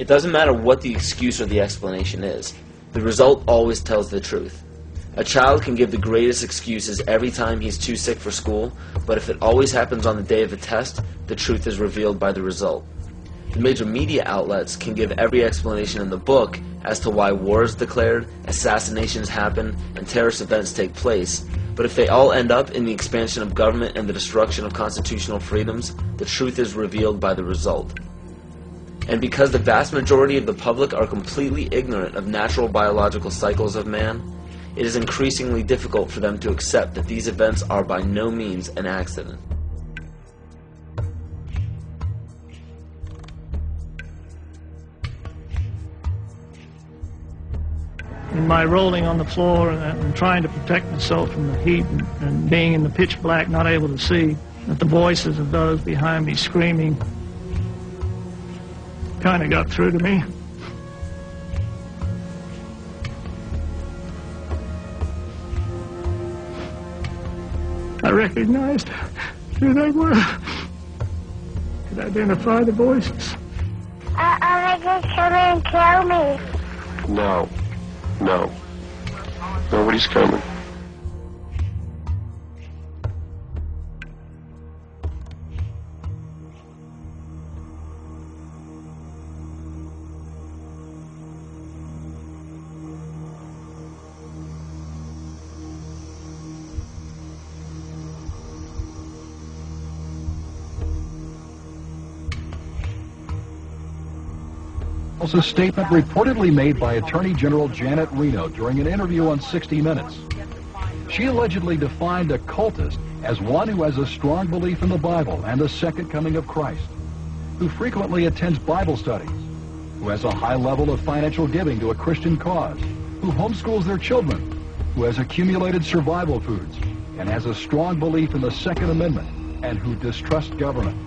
It doesn't matter what the excuse or the explanation is. The result always tells the truth. A child can give the greatest excuses every time he's too sick for school, but if it always happens on the day of the test, the truth is revealed by the result. The major media outlets can give every explanation in the book as to why war is declared, assassinations happen, and terrorist events take place, but if they all end up in the expansion of government and the destruction of constitutional freedoms, the truth is revealed by the result. And because the vast majority of the public are completely ignorant of natural biological cycles of man, it is increasingly difficult for them to accept that these events are by no means an accident. In my rolling on the floor and trying to protect myself from the heat and being in the pitch black, not able to see, that the voices of those behind me screaming kind of got through to me. I recognized who they were. Could identify the voices. Are they just coming to kill me? No. No. Nobody's coming. A statement reportedly made by Attorney General Janet Reno during an interview on 60 Minutes. She allegedly defined a cultist as one who has a strong belief in the Bible and the second coming of Christ, who frequently attends Bible studies, who has a high level of financial giving to a Christian cause, who homeschools their children, who has accumulated survival foods, and has a strong belief in the Second Amendment, and who distrusts government.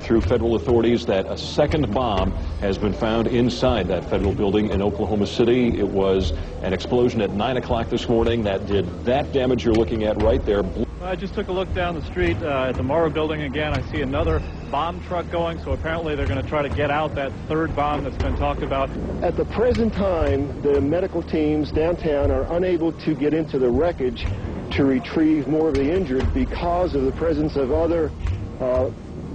Through federal authorities that a second bomb has been found inside that federal building in Oklahoma City. It was an explosion at 9 o'clock this morning that did that damage you're looking at right there. I just took a look down the street at the Morrow building again. I see another bomb truck going, so apparently they're going to try to get out that third bomb that's been talked about. At the present time, the medical teams downtown are unable to get into the wreckage to retrieve more of the injured because of the presence of other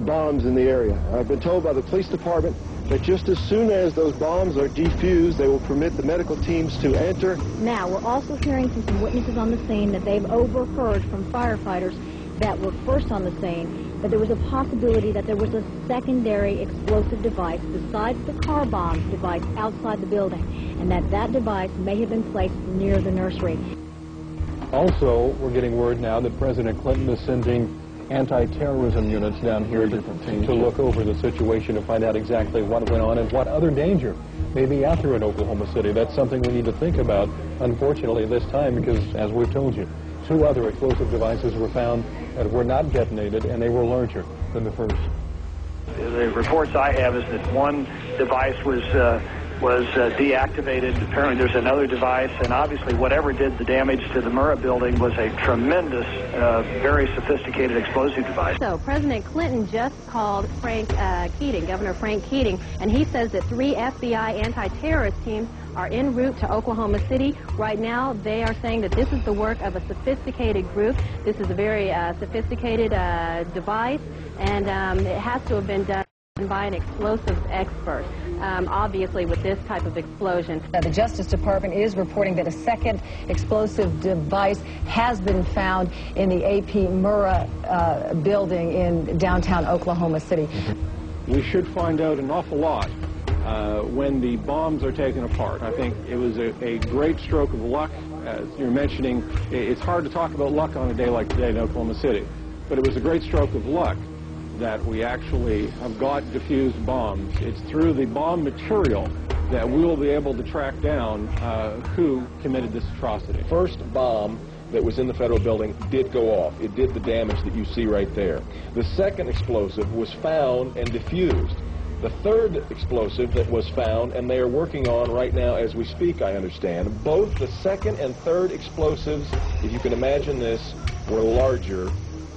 bombs in the area. I've been told by the police department that just as soon as those bombs are defused, they will permit the medical teams to enter. Now, we're also hearing from some witnesses on the scene that they've overheard from firefighters that were first on the scene that there was a possibility that there was a secondary explosive device besides the car bomb device outside the building, and that device may have been placed near the nursery. Also, we're getting word now that President Clinton is sending anti-terrorism units down here to look over the situation to find out exactly what went on and what other danger may be out there in Oklahoma City. That's something we need to think about, unfortunately, this time, because, as we've told you, 2 other explosive devices were found that were not detonated, and they were larger than the first. The reports I have is that one device was deactivated. Apparently there's another device, and obviously whatever did the damage to the Murrah building was a tremendous, very sophisticated explosive device. So President Clinton just called Governor Frank Keating, and he says that 3 FBI anti-terrorist teams are en route to Oklahoma City. Right now, they are saying that this is the work of a sophisticated group. This is a very sophisticated device, and it has to have been done by an explosives expert, obviously with this type of explosion. The Justice Department is reporting that a second explosive device has been found in the AP Murrah building in downtown Oklahoma City. We should find out an awful lot when the bombs are taken apart. I think it was a great stroke of luck. As you're mentioning, it's hard to talk about luck on a day like today in Oklahoma City, but it was a great stroke of luck that we actually have got diffused bombs. It's through the bomb material that we will be able to track down who committed this atrocity. First bomb that was in the federal building did go off. It did the damage that you see right there. The second explosive was found and diffused. The third explosive that was found, and they are working on right now as we speak, I understand, both the second and third explosives, if you can imagine this, were larger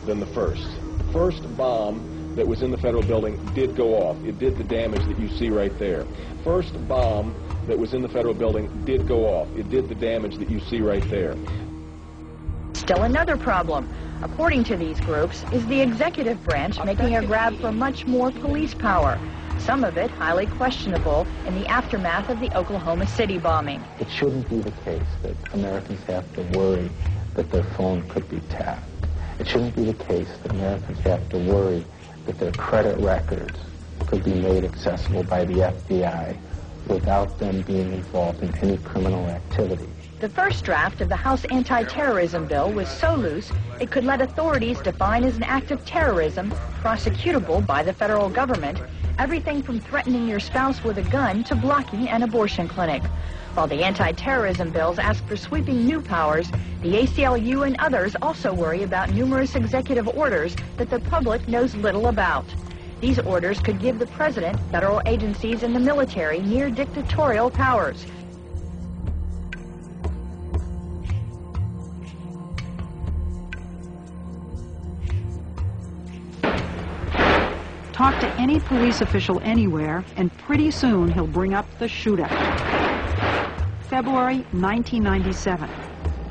than the first. The first bomb that was in the federal building did go off. It did the damage that you see right there. First bomb that was in the federal building did go off. It did the damage that you see right there. Still another problem, according to these groups, is the executive branch making a grab for much more police power. Some of it highly questionable in the aftermath of the Oklahoma City bombing. It shouldn't be the case that Americans have to worry that their phone could be tapped. It shouldn't be the case that Americans have to worry that their credit records could be made accessible by the FBI without them being involved in any criminal activity. The first draft of the House anti-terrorism bill was so loose it could let authorities define as an act of terrorism, prosecutable by the federal government, everything from threatening your spouse with a gun to blocking an abortion clinic. While the anti-terrorism bills ask for sweeping new powers, the ACLU and others also worry about numerous executive orders that the public knows little about. These orders could give the president, federal agencies, and the military near dictatorial powers. Talk to any police official anywhere, and pretty soon he'll bring up the shootout. February 1997.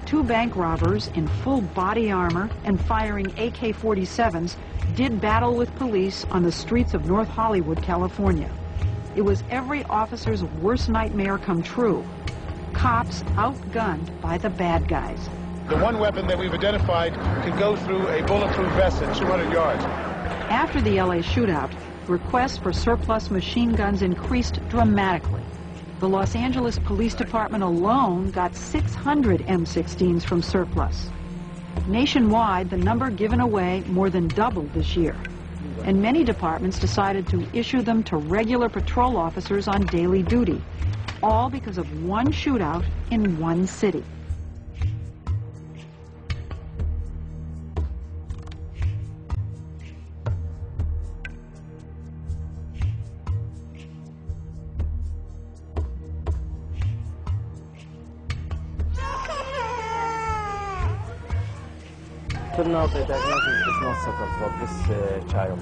Two bank robbers in full body armor and firing AK-47s did battle with police on the streets of North Hollywood, California. It was every officer's worst nightmare come true. Cops outgunned by the bad guys. The one weapon that we've identified can go through a bulletproof vest at 200 yards. After the LA shootout, requests for surplus machine guns increased dramatically. The Los Angeles Police Department alone got 600 M16s from surplus. Nationwide, the number given away more than doubled this year. And many departments decided to issue them to regular patrol officers on daily duty, all because of one shootout in one city. Till now, the diagnosis is not settled for this child.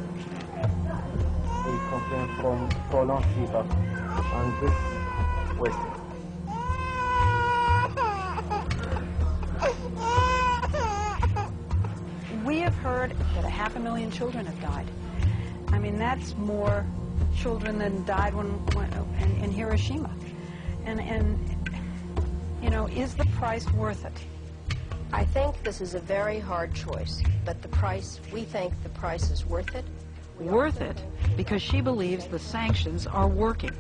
We complain from prolonged fever and this wasting. We have heard that 500,000 children have died. I mean, that's more children than died in Hiroshima. And you know, is the price worth it? I think this is a very hard choice, but we think the price is worth it. Worth it because she believes the sanctions are working.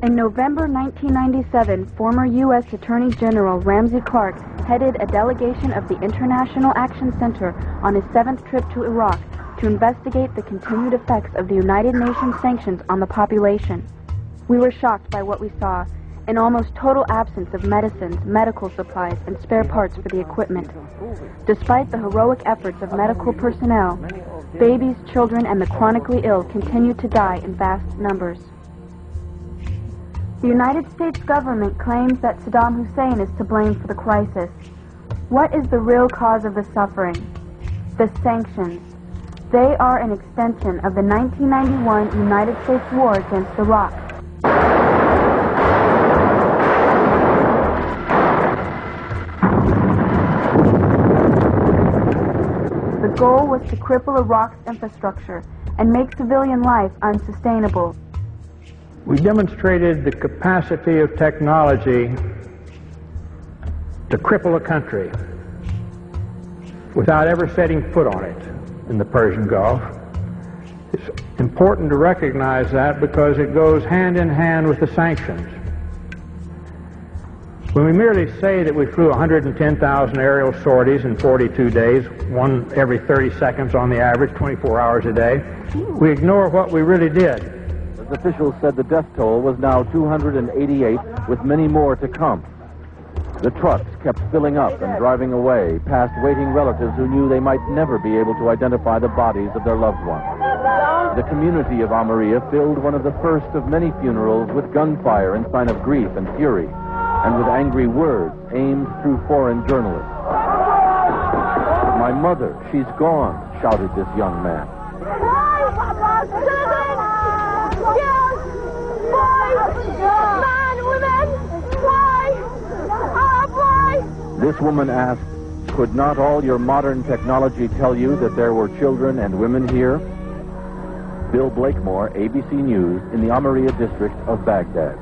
In November 1997, former U.S. Attorney General Ramsey Clark headed a delegation of the International Action Center on his 7th trip to Iraq to investigate the continued effects of the United Nations sanctions on the population. We were shocked by what we saw, an almost total absence of medicines, medical supplies, and spare parts for the equipment. Despite the heroic efforts of medical personnel, babies, children, and the chronically ill continue to die in vast numbers. The United States government claims that Saddam Hussein is to blame for the crisis. What is the real cause of the suffering? The sanctions. They are an extension of the 1991 United States war against Iraq. The goal was to cripple Iraq's infrastructure and make civilian life unsustainable. We demonstrated the capacity of technology to cripple a country without ever setting foot on it in the Persian Gulf. It's important to recognize that because it goes hand in hand with the sanctions. When we merely say that we flew 110,000 aerial sorties in 42 days, one every 30 seconds on the average, 24 hours a day, we ignore what we really did. As officials said, the death toll was now 288, with many more to come. The trucks kept filling up and driving away, past waiting relatives who knew they might never be able to identify the bodies of their loved ones. The community of Almeria filled one of the first of many funerals with gunfire in sign of grief and fury, and with angry words aimed through foreign journalists. "My mother, she's gone," shouted this young man. This woman asked, "Could not all your modern technology tell you that there were children and women here?" Bill Blakemore, ABC News, in the Almeria district of Baghdad.